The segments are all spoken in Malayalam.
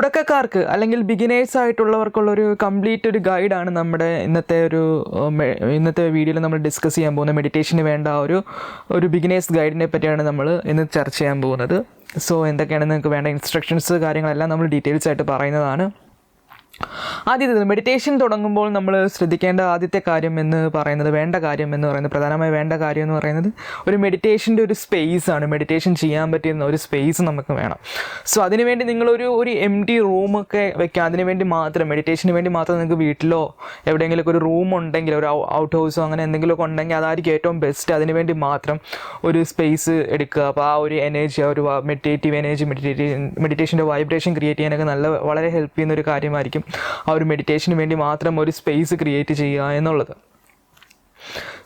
തുടക്കക്കാർക്ക് അല്ലെങ്കിൽ ബിഗിനേഴ്സ് ആയിട്ടുള്ളവർക്കുള്ളൊരു കംപ്ലീറ്റ് ഒരു ഗൈഡാണ് നമ്മുടെ ഇന്നത്തെ വീഡിയോയിൽ നമ്മൾ ഡിസ്കസ് ചെയ്യാൻ പോകുന്നത്. മെഡിറ്റേഷന് വേണ്ട ഒരു ബിഗിനേഴ്സ് ഗൈഡിനെ പറ്റിയാണ് നമ്മൾ ഇന്ന് ചർച്ച ചെയ്യാൻ പോകുന്നത്. സോ എന്തൊക്കെയാണ് നിങ്ങൾക്ക് വേണ്ട ഇൻസ്ട്രക്ഷൻസ് കാര്യങ്ങളെല്ലാം നമ്മൾ ഡീറ്റെയിൽസ് ആയിട്ട് പറയുന്നതാണ്. ആദ്യത്തേത്, മെഡിറ്റേഷൻ തുടങ്ങുമ്പോൾ നമ്മൾ ശ്രദ്ധിക്കേണ്ട ആദ്യത്തെ കാര്യം എന്ന് പറയുന്നത്, പ്രധാനമായി വേണ്ട കാര്യം എന്ന് പറയുന്നത് ഒരു മെഡിറ്റേഷൻ്റെ ഒരു സ്പേസ് ആണ്. മെഡിറ്റേഷൻ ചെയ്യാൻ പറ്റുന്ന ഒരു സ്പേസ് നമുക്ക് വേണം. സോ അതിനുവേണ്ടി നിങ്ങളൊരു എംപ്റ്റി റൂമൊക്കെ വെക്കുക. അതിനുവേണ്ടി മാത്രം, മെഡിറ്റേഷന് വേണ്ടി മാത്രം നിങ്ങൾക്ക് വീട്ടിലോ എവിടെയെങ്കിലുമൊക്കെ ഒരു റൂം ഉണ്ടെങ്കിൽ, ഒരു ഔട്ട് ഹൗസോ അങ്ങനെ എന്തെങ്കിലുമൊക്കെ ഉണ്ടെങ്കിൽ അതായിരിക്കും ഏറ്റവും ബെസ്റ്റ്. അതിനുവേണ്ടി മാത്രം ഒരു സ്പേസ് എടുക്കുക. അപ്പോൾ ആ ഒരു എനർജി, ആ ഒരു മെഡിറ്റേറ്റീവ് എനർജി, മെഡിറ്റേഷൻ്റെ വൈബ്രേഷൻ ക്രിയേറ്റ് ചെയ്യാനൊക്കെ വളരെ ഹെൽപ്പ് ചെയ്യുന്ന ഒരു കാര്യമായിരിക്കും ആ ഒരു മെഡിറ്റേഷന് വേണ്ടി മാത്രം ഒരു സ്പേസ് ക്രിയേറ്റ് ചെയ്യുക എന്നുള്ളത്.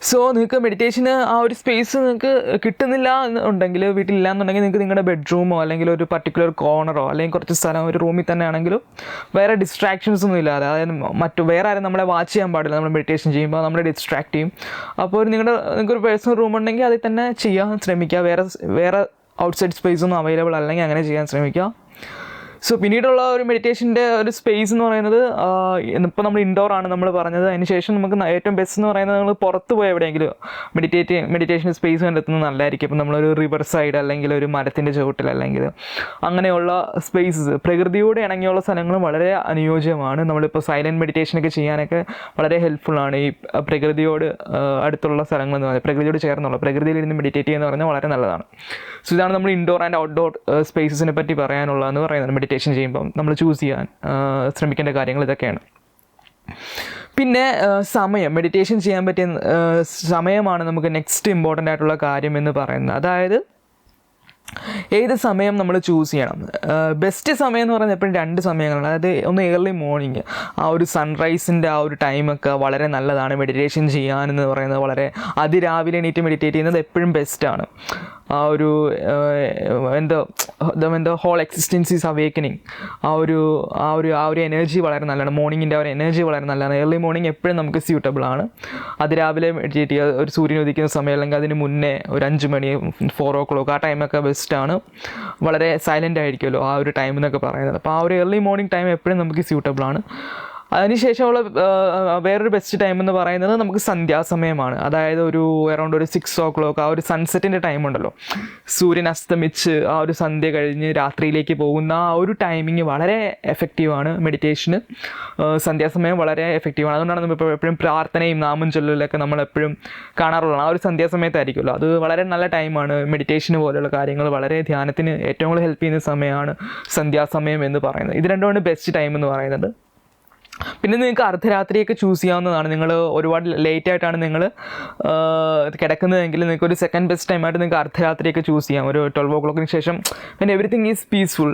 സോ നിങ്ങൾക്ക് മെഡിറ്റേഷന് ആ ഒരു സ്പേസ് നിങ്ങൾക്ക് കിട്ടുന്നില്ല എന്നുണ്ടെങ്കിൽ, വീട്ടിലില്ല എന്നുണ്ടെങ്കിൽ നിങ്ങൾക്ക് നിങ്ങളുടെ ബെഡ്റൂമോ അല്ലെങ്കിൽ ഒരു പർട്ടിക്കുലർ കോർണറോ അല്ലെങ്കിൽ കുറച്ച് സ്ഥലം ഒരു റൂമിൽ തന്നെ ആണെങ്കിലും വേറെ ഡിസ്ട്രാക്ഷൻസ് ഒന്നും ഇല്ലാതെ, അതായത് വേറെ ആരും നമ്മളെ വാച്ച് ചെയ്യാൻ പാടില്ല. നമ്മൾ മെഡിറ്റേഷൻ ചെയ്യുമ്പോൾ നമ്മളെ ഡിസ്ട്രാക്ട് ചെയ്യും. അപ്പോൾ നിങ്ങൾക്കൊരു പേഴ്സണൽ റൂം ഉണ്ടെങ്കിൽ അതിൽ തന്നെ ചെയ്യാൻ ശ്രമിക്കുക. വേറെ ഔട്ട്സൈഡ് സ്പേസ് ഒന്നും അവൈലബിൾ അല്ലെങ്കിൽ അങ്ങനെ ചെയ്യാൻ ശ്രമിക്കുക. സോ പിന്നീടുള്ള ഒരു മെഡിറ്റേഷൻ്റെ ഒരു സ്പേസ് എന്ന് പറയുന്നത്, ഇപ്പോൾ നമ്മൾ ഇൻഡോർ ആണ് നമ്മൾ പറഞ്ഞത്. അതിനുശേഷം നമുക്ക് ഏറ്റവും ബെസ്റ്റ് എന്ന് പറയുന്നത് നമ്മൾ പുറത്ത് പോയി എവിടെയെങ്കിലും മെഡിറ്റേഷൻ സ്പേസ് കണ്ടെത്തുന്നത് നല്ലതായിരിക്കും. ഇപ്പോൾ നമ്മളൊരു റിവർ സൈഡ് അല്ലെങ്കിൽ ഒരു മരത്തിൻ്റെ ചുവട്ടിൽ അല്ലെങ്കിൽ അങ്ങനെയുള്ള സ്പേസസ്, പ്രകൃതിയോട് ഇണങ്ങിയുള്ള സ്ഥലങ്ങൾ വളരെ അനുയോജ്യമാണ്. നമ്മളിപ്പോൾ സൈലൻറ്റ് മെഡിറ്റേഷനൊക്കെ ചെയ്യാനൊക്കെ വളരെ ഹെൽപ്ഫുള്ളാണ് ഈ പ്രകൃതിയോട് അടുത്തുള്ള സ്ഥലങ്ങൾ എന്ന് പറയുന്നത്. പ്രകൃതിയോട് ചേർന്നുള്ള, പ്രകൃതിയിലിരുന്ന് മെഡിറ്റേറ്റ് ചെയ്യുക എന്ന് പറഞ്ഞാൽ വളരെ നല്ലതാണ്. സോ ഇതാണ് നമ്മൾ ഇൻഡോർ ആൻഡ് ഔട്ട്ഡോർ സ്പേസസിനെ പറ്റി പറയാനുള്ളതെന്ന് പറയുന്നത്. മെഡിറ്റേഷൻ ചെയ്യുമ്പം നമ്മൾ ചൂസ് ചെയ്യാൻ ശ്രമിക്കേണ്ട കാര്യങ്ങൾ ഇതൊക്കെയാണ്. പിന്നെ സമയം, മെഡിറ്റേഷൻ ചെയ്യാൻ പറ്റിയ സമയമാണ് നമുക്ക് നെക്സ്റ്റ് ഇമ്പോർട്ടൻ്റ് ആയിട്ടുള്ള കാര്യം എന്ന് പറയുന്നത്. അതായത് ഏത് സമയം നമ്മൾ ചൂസ് ചെയ്യണം. ബെസ്റ്റ് സമയം എന്ന് പറയുന്നത് എപ്പോഴും 2 സമയങ്ങളാണ്. അതായത് ഒന്ന് ഏർലി മോർണിംഗ്, ആ ഒരു സൺറൈസിൻ്റെ ആ ഒരു ടൈമൊക്കെ വളരെ നല്ലതാണ് മെഡിറ്റേഷൻ ചെയ്യാനെന്ന് പറയുന്നത്. വളരെ അതിരാവിലെ എണീറ്റ് മെഡിറ്റേറ്റ് ചെയ്യുന്നത് എപ്പോഴും ബെസ്റ്റാണ്. ആ ഒരു എന്താ ഹോൾ എക്സിസ്റ്റൻസ് ഈസ് അവേക്കനിങ്, ആ ഒരു എനർജി വളരെ നല്ലതാണ്. മോർണിംഗിൻ്റെ ആ ഒരു എനർജി വളരെ നല്ലതാണ്. ഏർലി മോർണിംഗ് എപ്പോഴും നമുക്ക് സ്യൂട്ടബിൾ ആണ്. അതിരാവിലെ മെഡിറ്റേറ്റ് ചെയ്യുക, ഒരു സൂര്യൻ ഉദിക്കുന്ന സമയം അല്ലെങ്കിൽ അതിന് മുന്നേ ഒരു 5 മണി 4 o'clock ആ ടൈമൊക്കെ ബെസ്റ്റാണ്. വളരെ സൈലൻ്റ് ആയിരിക്കുമല്ലോ ആ ഒരു ടൈം എന്നൊക്കെ പറയുന്നത്. അപ്പോൾ ആ ഒരു ഏർലി മോർണിംഗ് ടൈം എപ്പോഴും നമുക്ക് സ്യൂട്ടബിൾ ആണ്. അതിനുശേഷമുള്ള വേറൊരു ബെസ്റ്റ് ടൈം എന്ന് പറയുന്നത് നമുക്ക് സന്ധ്യാസമയമാണ്. അതായത് ഒരു അറൗണ്ട് ഒരു 6 o'clock ആ ഒരു സൺസെറ്റിൻ്റെ ടൈം ഉണ്ടല്ലോ, സൂര്യൻ അസ്തമിച്ച് ആ ഒരു സന്ധ്യ കഴിഞ്ഞ് രാത്രിയിലേക്ക് പോകുന്ന ആ ഒരു ടൈമിങ് വളരെ എഫക്റ്റീവാണ് മെഡിറ്റേഷന്. സന്ധ്യാസമയം വളരെ എഫക്റ്റീവാണ്. അതുകൊണ്ടാണ് നമ്മൾ എപ്പോഴും പ്രാർത്ഥനയും നാമം ചൊല്ലലൊക്കെ നമ്മളെപ്പോഴും കാണാറുള്ളതാണ്. ആ ഒരു സന്ധ്യാസമയത്തായിരിക്കുമല്ലോ. അത് വളരെ നല്ല ടൈമാണ്. മെഡിറ്റേഷന് പോലെയുള്ള കാര്യങ്ങൾ വളരെ ധ്യാനത്തിന് ഏറ്റവും കൂടുതൽ ഹെൽപ്പ് ചെയ്യുന്ന സമയമാണ് സന്ധ്യാസമയം എന്ന് പറയുന്നത്. ഇത് രണ്ടുമാണ് ബെസ്റ്റ് ടൈം എന്ന് പറയുന്നത്. പിന്നെ നിങ്ങൾക്ക് അർദ്ധരാത്രിയൊക്കെ ചൂസ് ചെയ്യാവുന്നതാണ്. നിങ്ങൾ ഒരുപാട് ലേറ്റ് ആയിട്ടാണ് നിങ്ങൾ കിടക്കുന്നതെങ്കിൽ നിങ്ങൾക്ക് ഒരു സെക്കൻഡ് ബെസ്റ്റ് ടൈമായിട്ട് നിങ്ങൾക്ക് അർദ്ധരാത്രിയൊക്കെ ചൂസ് ചെയ്യാം. ഒരു 12 o'clock ശേഷം പിന്നെ എവറിത്തിങ് ഈസ് പീസ്ഫുൾ,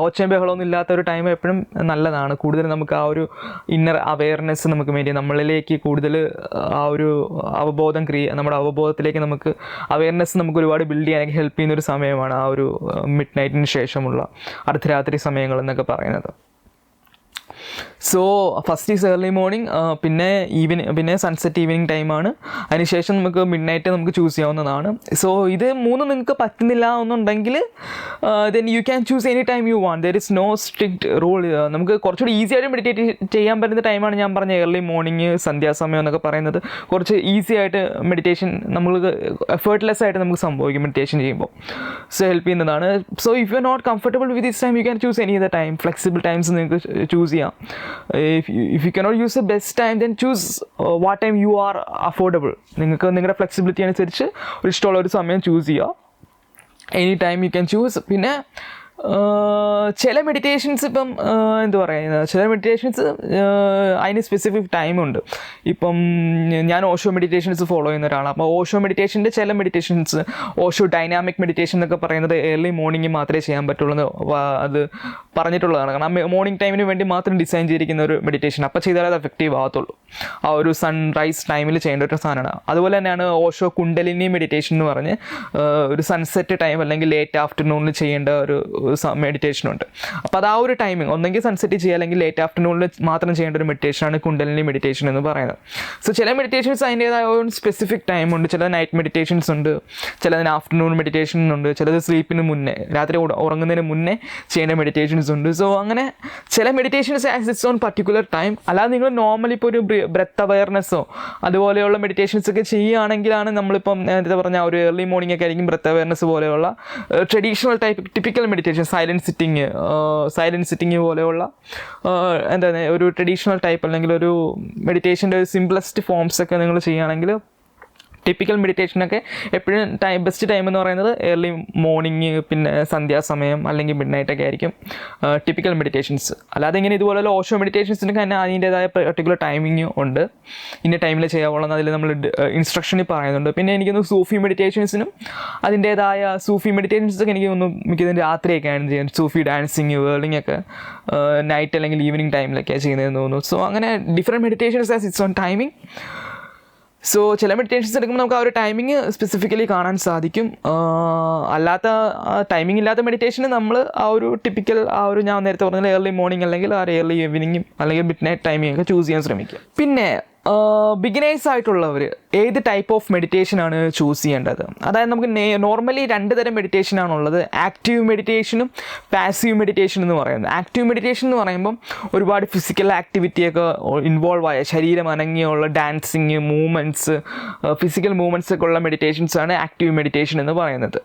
ഒച്ചയും ബഹളമൊന്നും ഇല്ലാത്ത ഒരു ടൈം എപ്പോഴും നല്ലതാണ്. കൂടുതൽ നമുക്ക് ആ ഒരു ഇന്നർ അവെയർനെസ് നമുക്ക് വേണ്ടി നമ്മളിലേക്ക് കൂടുതൽ ആ ഒരു നമ്മുടെ അവബോധത്തിലേക്ക് നമുക്ക് അവെയർനെസ് നമുക്ക് ഒരുപാട് ബിൽഡ് ചെയ്യാനൊക്കെ ഹെൽപ്പ് ചെയ്യുന്നൊരു സമയമാണ് ആ ഒരു മിഡ് നൈറ്റിന് ശേഷമുള്ള അർദ്ധരാത്രി സമയങ്ങൾ എന്നൊക്കെ പറയുന്നത്. So first is early morning, പിന്നെ സൺസെറ്റ് ഈവനിങ് ടൈമാണ്. അതിനുശേഷം നമുക്ക് മിഡ് നൈറ്റ് നമുക്ക് ചൂസ് ചെയ്യാവുന്നതാണ്. സോ ഇത് 3 നിങ്ങൾക്ക് പറ്റുന്നില്ല എന്നുണ്ടെങ്കിൽ then you can choose any time you want. There is no strict rule. നമുക്ക് കുറച്ചുകൂടി ഈസി ആയിട്ട് മെഡിറ്റേറ്റ് ചെയ്യാൻ പറ്റുന്ന ടൈമാണ് ഞാൻ പറഞ്ഞ ഏർലി മോർണിംഗ്, സന്ധ്യാസമയം എന്നൊക്കെ പറയുന്നത്. കുറച്ച് ഈസി ആയിട്ട് മെഡിറ്റേഷൻ നമുക്ക് എഫേർട്ട്ലെസ് ആയിട്ട് നമുക്ക് സംഭവിക്കും മെഡിറ്റേഷൻ ചെയ്യുമ്പോൾ. സോ ഹെൽപ്പ് ചെയ്യുന്നതാണ്. So if you are not comfortable with this time you can choose any other time. Flexible times നിങ്ങൾക്ക് ചൂസ് ചെയ്യാം. If you cannot use the best time, then choose what time you are affordable. നിങ്ങൾക്ക് നിങ്ങളുടെ ഫ്ലെക്സിബിലിറ്റി അനുസരിച്ച് ഇഷ്ടമുള്ള ഒരു സമയം ചൂസ് ചെയ്യുക. Any time you can choose. പിന്നെ ചില മെഡിറ്റേഷൻസ് ഇപ്പം ചില മെഡിറ്റേഷൻസ് അതിന് സ്പെസിഫിക് ടൈമുണ്ട്. ഇപ്പം ഞാൻ ഓഷോ മെഡിറ്റേഷൻസ് ഫോളോ ചെയ്യുന്ന ഒരാളാണ്. അപ്പോൾ ഓഷോ മെഡിറ്റേഷൻ്റെ ചില മെഡിറ്റേഷൻസ്, ഓഷോ ഡൈനാമിക് മെഡിറ്റേഷൻ എന്നൊക്കെ പറയുന്നത് ഏർലി മോർണിംഗ് മാത്രമേ ചെയ്യാൻ പറ്റുള്ളൂ. അത് പറഞ്ഞിട്ടുള്ളതാണ്. കാരണം മോർണിംഗ് ടൈമിന് വേണ്ടി മാത്രം ഡിസൈൻ ചെയ്തിരിക്കുന്ന ഒരു മെഡിറ്റേഷൻ. അപ്പോൾ ചെയ്താലേ അത് എഫക്റ്റീവ് ആകത്തുള്ളൂ. ആ ഒരു സൺറൈസ് ടൈമിൽ ചെയ്യേണ്ട ഒരു സാധനമാണ്. അതുപോലെ തന്നെയാണ് ഓഷോ കുണ്ടലിനി മെഡിറ്റേഷൻ എന്ന് പറഞ്ഞ് ഒരു സൺസെറ്റ് ടൈം അല്ലെങ്കിൽ ലേറ്റ് ആഫ്റ്റർനൂണിൽ ചെയ്യേണ്ട മെഡിറ്റേഷനുണ്ട്. അപ്പോൾ അത് ആ ഒരു ടൈമിംഗ് ഒന്നെങ്കിൽ സൺസെറ്റ് ചെയ്യുക അല്ലെങ്കിൽ ലേറ്റ് ആഫ്റ്റർനൂണിൽ മാത്രം ചെയ്യേണ്ട ഒരു മെഡിറ്റേഷനാണ് കുണ്ടലിനി മെഡിറ്റേഷൻ എന്ന് പറയുന്നത്. സോ ചില മെഡിറ്റേഷൻസ് അതിൻ്റേതായ ഒരു സ്പെസിഫിക് ടൈമുണ്ട്. ചില നൈറ്റ് മെഡിറ്റേഷൻസ് ഉണ്ട്, ചിലതിന് ആഫ്റ്റർനൂൺ മെഡിറ്റേഷൻ ഉണ്ട്, ചിലത് സ്ലീപ്പിന് മുന്നേ രാത്രി ഉറങ്ങുന്നതിന് മുന്നേ ചെയ്യേണ്ട മെഡിറ്റേഷൻസ് ഉണ്ട്. സോ അങ്ങനെ ചില meditations as it's on particular time. അല്ലാതെ നിങ്ങൾ നോർമലി ഇപ്പോൾ ഒരു ബ്രെത്ത് അവയർനെസ്സോ അതുപോലെയുള്ള മെഡിറ്റേഷൻസ് ഒക്കെ ചെയ്യുകയാണെങ്കിലാണ് നമ്മളിപ്പം നേരത്തെ പറഞ്ഞ ഒരു ഏർലി മോർണിംഗ് ഒക്കെ ആയിരിക്കും ബ്രെത്ത് അവയർനെസ് പോലെയുള്ള traditional type typical meditation, silent sitting പോലെയുള്ള എന്താണ് ഒരു ട്രഡീഷണൽ ടൈപ്പ് അല്ലെങ്കിൽ ഒരു മെഡിറ്റേഷൻ്റെ സിംപ്ലസ്റ്റ് ഫോംസ് ഒക്കെ നിങ്ങൾ ചെയ്യുകയാണെങ്കിൽ ടിപ്പിക്കൽ മെഡിറ്റേഷനൊക്കെ എപ്പോഴും ബെസ്റ്റ് ടൈം എന്ന് പറയുന്നത് ഏർലി മോർണിംഗ്, പിന്നെ സന്ധ്യാസമയം അല്ലെങ്കിൽ മിഡ് നൈറ്റൊക്കെ ആയിരിക്കും ടിപ്പിക്കൽ മെഡിറ്റേഷൻസ്. അല്ലാതെ ഇങ്ങനെ ഇതുപോലെയുള്ള ഓഷോ മെഡിറ്റേഷൻസിനൊക്കെ തന്നെ അതിൻ്റേതായ പർട്ടിക്കുലർ ടൈമിങ് ഉണ്ട്, ഇന്ന ടൈമിൽ ചെയ്യാവുള്ളതെന്ന് അതിൽ നമ്മൾ ഇൻസ്ട്രക്ഷനിൽ പറയുന്നുണ്ട്. പിന്നെ എനിക്കൊന്ന് സൂഫി മെഡിറ്റേഷൻസിനും അതിൻ്റേതായ സൂഫി മെഡിറ്റേഷൻസൊക്കെ എനിക്ക് ഒന്ന് മിക്കതിന് രാത്രിയൊക്കെയാണ് ചെയ്യുന്നത്. സൂഫി ഡാൻസിങ്, വേർലിംഗ് ഒക്കെ നൈറ്റ് അല്ലെങ്കിൽ ഈവനിങ് ടൈമിലൊക്കെയാണ് ചെയ്യുന്നതെന്ന് തോന്നുന്നു. സോ അങ്ങനെ different meditations as it's on timing. So ചില മെഡിറ്റേഷൻസ് എടുക്കുമ്പോൾ നമുക്ക് ആ ഒരു ടൈമിങ് സ്പെസിഫിക്കലി കാണാൻ സാധിക്കും. അല്ലാത്ത ടൈമിംഗ് ഇല്ലാത്ത മെഡിറ്റേഷന് നമ്മൾ ആ ഒരു ടിപ്പിക്കൽ ആ ഒരു ഞാൻ നേരത്തെ പറഞ്ഞാൽ ഏർലി മോർണിംഗ് അല്ലെങ്കിൽ ആ ഏർലി ഈവനിങ്ങും അല്ലെങ്കിൽ മിഡ് നൈറ്റ് ടൈമിംഗ് ഒക്കെ ചൂസ് ചെയ്യാൻ ശ്രമിക്കുക. പിന്നെ ബിഗിനേഴ്സ് ആയിട്ടുള്ളവർ ഏത് ടൈപ്പ് ഓഫ് മെഡിറ്റേഷനാണ് ചൂസ് ചെയ്യേണ്ടത്? അതായത് നമുക്ക് നോർമലി 2 തരം മെഡിറ്റേഷനാണുള്ളത്, ആക്റ്റീവ് മെഡിറ്റേഷനും പാസീവ് മെഡിറ്റേഷൻ എന്ന് പറയുന്നത്. ആക്റ്റീവ് മെഡിറ്റേഷൻ എന്ന് പറയുമ്പം ഒരുപാട് ഫിസിക്കൽ ആക്ടിവിറ്റിയൊക്കെ ഇൻവോൾവ് ആയ, ശരീരം അനങ്ങിയുള്ള ഡാൻസിങ്, മൂവ്മെൻറ്റ്സ്, ഫിസിക്കൽ മൂവ്മെൻറ്റ്സ് ഒക്കെ ഉള്ള മെഡിറ്റേഷൻസാണ് ആക്റ്റീവ് മെഡിറ്റേഷൻ എന്ന് പറയുന്നത്.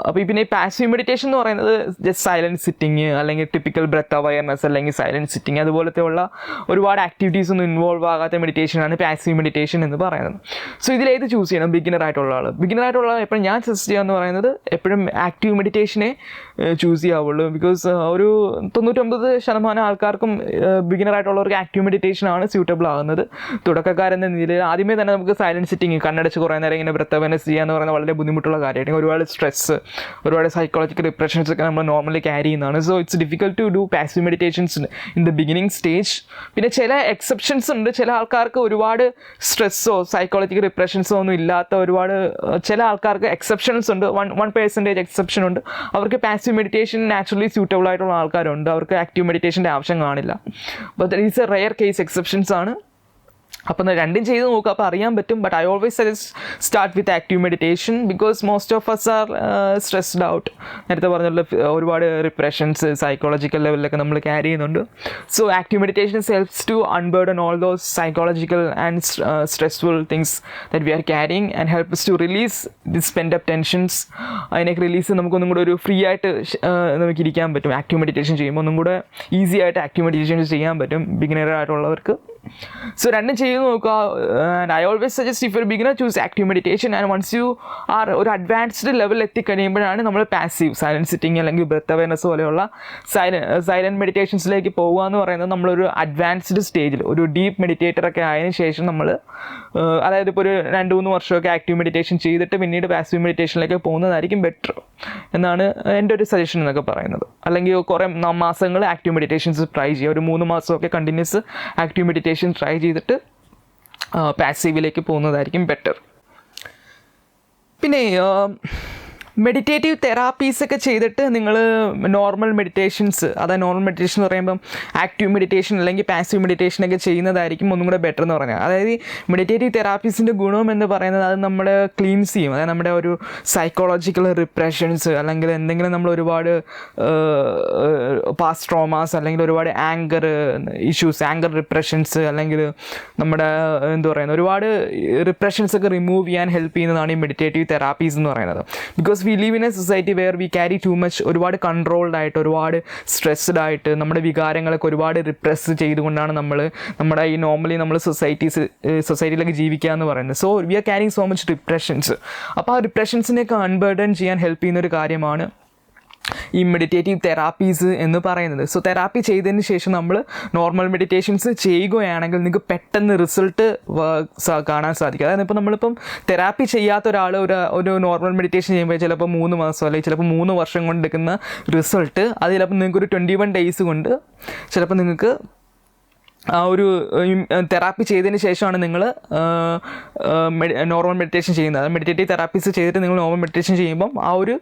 അപ്പോൾ പിന്നെ ഈ പാസീവ് മെഡിറ്റേഷൻ എന്ന് പറയുന്നത് ജസ്റ്റ് സൈലൻറ്റ് സിറ്റിങ് അല്ലെങ്കിൽ ടിപ്പിക്കൽ ബ്രെത്ത് അവയർനെസ് അല്ലെങ്കിൽ സൈലൻറ്റ് സിറ്റിങ് അതുപോലത്തെ ഉള്ള ഒരുപാട് ആക്ടിവിറ്റീസ് ഒന്നും ഇൻവോൾവ് ആകാത്ത മെഡിറ്റേഷനാണ് പാസീവ് മെഡിറ്റേഷൻ എന്ന് പറയുന്നത്. സോ ഇതിലേത് ചൂസ് ചെയ്യണം? ബിഗിനർ ആയിട്ടുള്ള ആൾ എപ്പോഴും ഞാൻ സജസ്റ്റ് ചെയ്യുക എന്ന് പറയുന്നത് എപ്പോഴും ആക്റ്റീവ് മെഡിറ്റേഷനെ ചൂസ് ചെയ്യാവുള്ളൂ. ബിക്കോസ് ഒരു 99% ആൾക്കാർക്കും ബിഗിനർ ആയിട്ടുള്ളവർക്ക് ആക്റ്റീവ് മെഡിറ്റേഷനാണ് സ്യൂട്ടബിൾ ആകുന്നത്. തുടക്കക്കാരെന്ന നിലയിൽ ആദ്യമേ തന്നെ നമുക്ക് സൈലൻറ്റ് സിറ്റിങ് കണ്ണടച്ച് കുറേ നേരം ഇങ്ങനെ ബ്രെത്ത് അവയർനെസ് ചെയ്യുക എന്ന് പറയുന്നത് വളരെ ബുദ്ധിമുട്ടുള്ള കാര്യമായിട്ട് ഒരുപാട് സ്ട്രെസ്, ഒരുപാട് സൈക്കോളജിക്കൽ ഡിപ്രഷൻസ് ഒക്കെ നമ്മൾ നോർമലി ക്യാരി ചെയ്യുന്നതാണ്. So it's difficult to do passive meditations in the beginning stage. പിന്നെ ചില എക്സെപ്ഷൻസ് ഉണ്ട്. ചില ആൾക്കാർക്ക് ഒരുപാട് സ്ട്രെസ്സോ സൈക്കോളജിക്കൽ ഡിപ്രഷൻസോ ഒന്നും ഇല്ലാത്ത ഒരുപാട് ചില ആൾക്കാർക്ക് എക്സെപ്ഷൻസ് ഉണ്ട്. 1% എക്സെപ്ഷൻ ഉണ്ട്. അവർക്ക് പാസീവ് മെഡിറ്റേഷൻ നാച്ചുറലി സ്യൂട്ടബിൾ ആയിട്ടുള്ള ആൾക്കാരുണ്ട്, അവർക്ക് ആക്റ്റീവ് മെഡിറ്റേഷൻ്റെ ആവശ്യം കാണില്ല. But that is a rare case exceptions ആണ്. അപ്പം രണ്ടും ചെയ്ത് നോക്കുക, അപ്പോൾ അറിയാൻ പറ്റും. But I always suggest start with active meditation because most of us are stressed out. നേരത്തെ പറഞ്ഞുള്ള ഒരുപാട് റിപ്രഷൻസ് സൈക്കോളജിക്കൽ ലെവലിലൊക്കെ നമ്മൾ ക്യാരി ചെയ്യുന്നുണ്ട്. So active meditation helps to unburden all those psychological and stressful things that we are carrying and helps to release this spend up tensions. അതിനൊക്കെ റിലീസ് നമുക്കൊന്നും കൂടെ ഒരു ഫ്രീ ആയിട്ട് നമുക്ക് ഇരിക്കാൻ പറ്റും. ആക്റ്റീവ് മെഡിറ്റേഷൻ ചെയ്യുമ്പോൾ ഒന്നും കൂടെ ഈസി ആയിട്ട് ആക്റ്റീവ് മെഡിറ്റേഷൻ ചെയ്യാൻ പറ്റും ബിഗിനർ ആയിട്ടുള്ളവർക്ക്. സോ രണ്ടും ചെയ്ത് നോക്കുക. And I always suggest if you beginner choose active meditation. And once you are ഒരു അഡ്വാൻസ്ഡ് ലെവലിൽ എത്തിക്കഴിയുമ്പോഴാണ് നമ്മൾ പാസീവ് സൈലൻറ്റ് സിറ്റിംഗ് അല്ലെങ്കിൽ ബ്രെത്ത് അവയർനെസ് പോലെയുള്ള സൈലൻറ്റ് മെഡിറ്റേഷൻസിലേക്ക് പോകുക എന്ന് പറയുന്നത് നമ്മളൊരു അഡ്വാൻസ്ഡ് സ്റ്റേജിൽ ഒരു ഡീപ്പ് മെഡിറ്റേറ്ററൊക്കെ ആയതിനു ശേഷം നമ്മൾ അതായത് ഇപ്പോൾ ഒരു 2-3 വർഷമൊക്കെ ആക്റ്റീവ് മെഡിറ്റേഷൻ ചെയ്തിട്ട് പിന്നീട് പാസീവ് മെഡിറ്റേഷനിലേക്ക് പോകുന്നതായിരിക്കും ബെറ്റർ എന്നാണ് എൻ്റെ ഒരു സജഷൻ എന്നൊക്കെ പറയുന്നത്. അല്ലെങ്കിൽ കുറേ മാസങ്ങൾ ആക്റ്റീവ് മെഡിറ്റേഷൻസ് ട്രൈ ചെയ്യുക, ഒരു 3 മാസമൊക്കെ കണ്ടിന്യൂസ് ആക്റ്റീവ് മെഡിറ്റേഷൻ ട്രൈ ചെയ്തിട്ട് പാസീവിലേക്ക് പോകുന്നതായിരിക്കും ബെറ്റർ. പിന്നെ മെഡിറ്റേറ്റീവ് തെറാപ്പീസൊക്കെ ചെയ്തിട്ട് നിങ്ങൾ നോർമൽ മെഡിറ്റേഷൻസ്, അതായത് നോർമൽ മെഡിറ്റേഷൻ എന്ന് പറയുമ്പം ആക്റ്റീവ് മെഡിറ്റേഷൻ അല്ലെങ്കിൽ പാസീവ് മെഡിറ്റേഷനൊക്കെ ചെയ്യുന്നതായിരിക്കും ഒന്നും കൂടെ ബെറ്റർ എന്ന് പറഞ്ഞാൽ. അതായത് ഈ മെഡിറ്റേറ്റീവ് തെറാപ്പീസിൻ്റെ ഗുണം എന്ന് പറയുന്നത് അത് നമ്മൾ ക്ലീൻസ് ചെയ്യും. അതായത് നമ്മുടെ ഒരു സൈക്കോളജിക്കൽ റിപ്രഷൻസ് അല്ലെങ്കിൽ എന്തെങ്കിലും നമ്മൾ ഒരുപാട് പാസ്റ്റ് ട്രോമാസ് അല്ലെങ്കിൽ ഒരുപാട് ആങ്കർ ഇഷ്യൂസ്, ആങ്കർ റിപ്രഷൻസ് അല്ലെങ്കിൽ നമ്മുടെ എന്താ പറയുന്നത് ഒരുപാട് റിപ്രഷൻസൊക്കെ റിമൂവ് ചെയ്യാൻ ഹെൽപ്പ് ചെയ്യുന്നതാണ് ഈ മെഡിറ്റേറ്റീവ് തെറാപ്പീസ് എന്ന് പറയുന്നത്. Because we leave in A society where we carry too much, ഒരുപാട് കൺട്രോൾഡ് ആയിട്ട് ഒരുപാട് സ്ട്രെസ്ഡ് ആയിട്ട് നമ്മുടെ വികാരങ്ങളൊക്കെ ഒരുപാട് റിപ്രസ് ചെയ്തുകൊണ്ടാണ് നമ്മുടെ ഈ നോർമലി നമ്മൾ സൊസൈറ്റിയിലൊക്കെ ജീവിക്കുക എന്ന് പറയുന്നത്. So we are carrying so much repressions. അപ്പോൾ ആ റിപ്രഷൻസിനെയൊക്കെ അൺബർഡൻ ചെയ്യാൻ ഹെൽപ്പ് ചെയ്യുന്നൊരു കാര്യമാണ് ഈ മെഡിറ്റേറ്റീവ് തെറാപ്പീസ് എന്ന് പറയുന്നത്. സോ തെറാപ്പി ചെയ്തതിന് ശേഷം നമ്മൾ നോർമൽ മെഡിറ്റേഷൻസ് ചെയ്യുകയാണെങ്കിൽ നിങ്ങൾക്ക് പെട്ടെന്ന് റിസൾട്ട് കാണാൻ സാധിക്കും. അതായത് ഇപ്പോൾ നമ്മളിപ്പം തെറാപ്പി ചെയ്യാത്ത ഒരാൾ ഒരു നോർമൽ മെഡിറ്റേഷൻ ചെയ്യുമ്പോൾ ചിലപ്പോൾ 3 മാസം അല്ലെങ്കിൽ ചിലപ്പോൾ 3 വർഷം കൊണ്ട് എടുക്കുന്ന റിസൾട്ട് അത് ചിലപ്പോൾ നിങ്ങൾക്കൊരു 21 days കൊണ്ട് ചിലപ്പോൾ നിങ്ങൾക്ക് ആ ഒരു തെറാപ്പി ചെയ്തതിന് ശേഷമാണ് നിങ്ങൾ നോർമൽ മെഡിറ്റേഷൻ ചെയ്യുന്നത്. മെഡിറ്റേറ്റീവ് തെറാപ്പീസ് ചെയ്തിട്ട് നിങ്ങൾ നോർമൽ മെഡിറ്റേഷൻ ചെയ്യുമ്പം ആ ഒരു